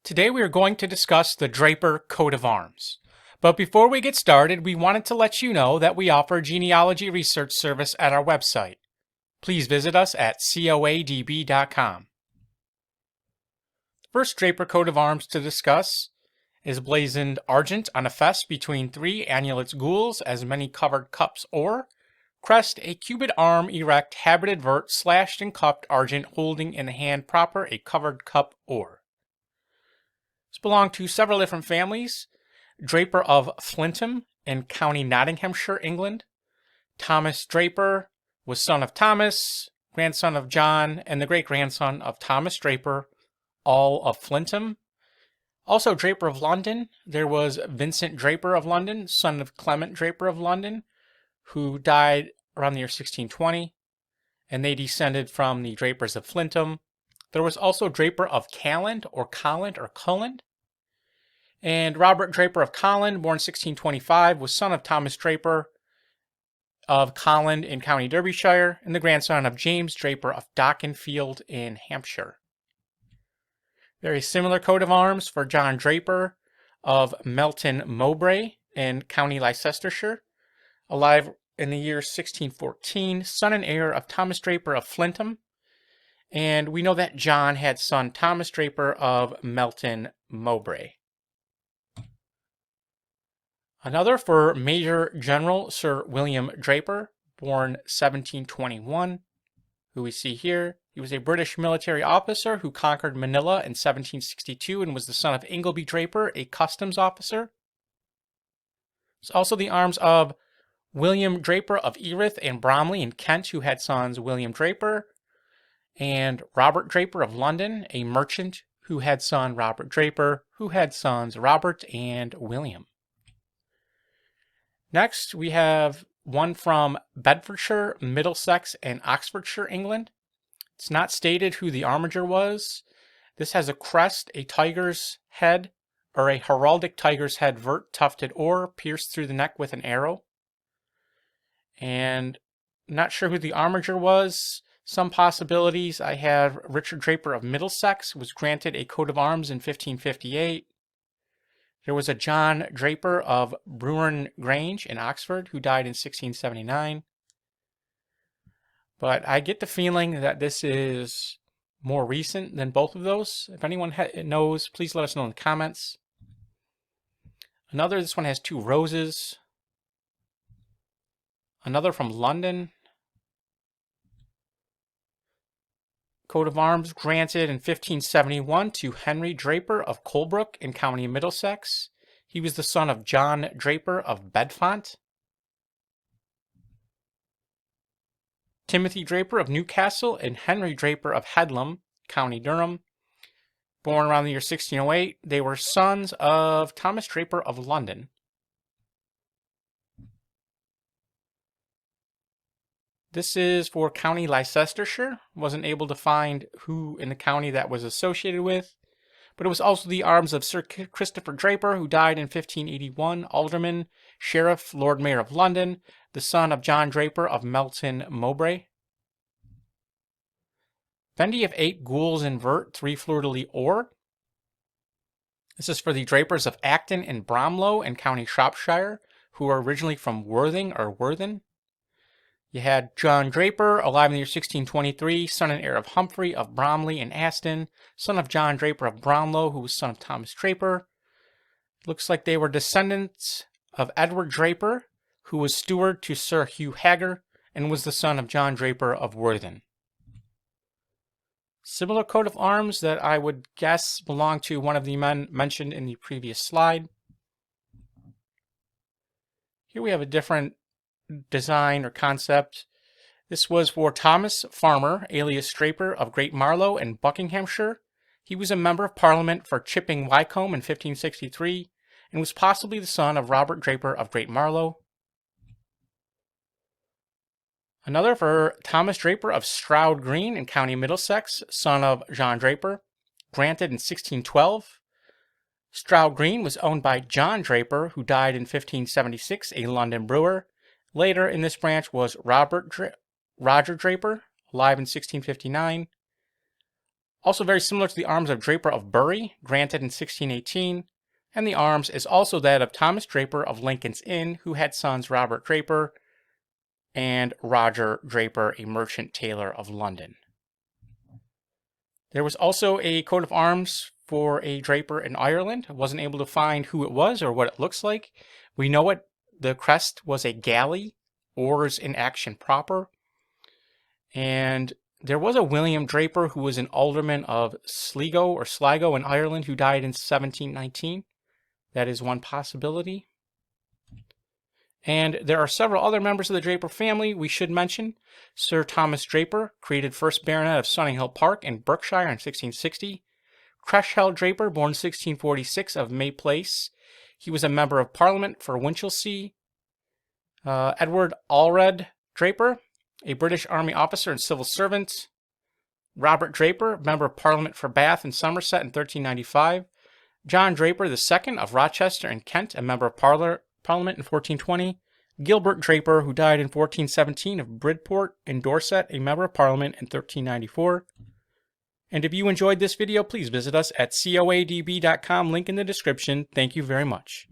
Today we are going to discuss the Draper coat of arms. But before we get started, we wanted to let you know that we offer genealogy research service at our website. Please visit us at coadb.com. The first Draper coat of arms to discuss is blazoned Argent on a fess between 3 annulets gules, as many covered cups or Crest, a cubit arm erect, habited vert, slashed and cupped Argent, holding in the hand proper a covered cup or. This belonged to several different families. Draper of Flintham in County Nottinghamshire, England. Thomas Draper was son of Thomas, grandson of John, and the great-grandson of Thomas Draper, all of Flintham. Also Draper of London, there was Vincent Draper of London, son of Clement Draper of London, who died around the year 1620, and they descended from the Drapers of Flintham. There was also Draper of Caland, or Colland, or Culland. And Robert Draper of Caland, born 1625, was son of Thomas Draper of Colland in County Derbyshire, and the grandson of James Draper of Dockenfield in Hampshire. Very similar coat of arms for John Draper of Melton, Mowbray in County Leicestershire, alive in the year 1614, son and heir of Thomas Draper of Flintham. And we know that John had son Thomas Draper of Melton, Mowbray. Another for Major General Sir William Draper, born 1721, who we see here. He was a British military officer who conquered Manila in 1762 and was the son of Ingleby Draper, a customs officer. It's also the arms of William Draper of Erith and Bromley in Kent, who had sons William Draper, and Robert Draper of London, a merchant who had son Robert Draper, who had sons Robert and William. Next, we have one from Bedfordshire, Middlesex, and Oxfordshire, England. It's not stated who the armiger was. This has a crest, a tiger's head, or a heraldic tiger's head vert tufted or pierced through the neck with an arrow. And not sure who the armiger was. Some possibilities. I have Richard Draper of Middlesex, was granted a coat of arms in 1558. There was a John Draper of Bruin Grange in Oxford who died in 1679. But I get the feeling that this is more recent than both of those. If anyone knows, please let us know in the comments. This one has 2 roses. Another from London. Coat of arms granted in 1571 to Henry Draper of Colebrook in County Middlesex. He was the son of John Draper of Bedfont. Timothy Draper of Newcastle and Henry Draper of Headlam, County Durham. Born around the year 1608, they were sons of Thomas Draper of London. This is for County Leicestershire. Wasn't able to find who in the county that was associated with. But it was also the arms of Sir Christopher Draper, who died in 1581, alderman, sheriff, Lord Mayor of London, the son of John Draper of Melton, Mowbray. Bendy of 8 gules in vert, 3 fleur-de-lis or. This is for the Drapers of Acton and Bromlow in County Shropshire, who are originally from Worthing or Worthen. You had John Draper, alive in the year 1623, son and heir of Humphrey of Bromley and Aston, son of John Draper of Bromlow, who was son of Thomas Draper. Looks like they were descendants of Edward Draper, who was steward to Sir Hugh Hager, and was the son of John Draper of Worthen. Similar coat of arms that I would guess belonged to one of the men mentioned in the previous slide. Here we have a different design or concept. This was for Thomas Farmer, alias Draper of Great Marlow in Buckinghamshire. He was a member of Parliament for Chipping Wycombe in 1563 and was possibly the son of Robert Draper of Great Marlow. Another for Thomas Draper of Stroud Green in County Middlesex, son of John Draper, granted in 1612. Stroud Green was owned by John Draper, who died in 1576, a London brewer. Later in this branch was Roger Draper, alive in 1659. Also very similar to the arms of Draper of Bury, granted in 1618, and the arms is also that of Thomas Draper of Lincoln's Inn, who had sons Robert Draper and Roger Draper, a merchant tailor of London. There was also a coat of arms for a Draper in Ireland. I wasn't able to find who it was or what it looks like. We know the crest was a galley, oars in action proper. And there was a William Draper who was an alderman of Sligo in Ireland who died in 1719. That is one possibility. And there are several other members of the Draper family we should mention. Sir Thomas Draper, created first baronet of Sunninghill Park in Berkshire in 1660. Crest Draper, born 1646 of May Place. He was a member of Parliament for Winchelsea. Edward Allred Draper, a British Army officer and civil servant. Robert Draper, member of Parliament for Bath and Somerset in 1395. John Draper II of Rochester and Kent, a member of Parliament in 1420. Gilbert Draper, who died in 1417 of Bridport in Dorset, a member of Parliament in 1394. And if you enjoyed this video, please visit us at coadb.com, link in the description. Thank you very much.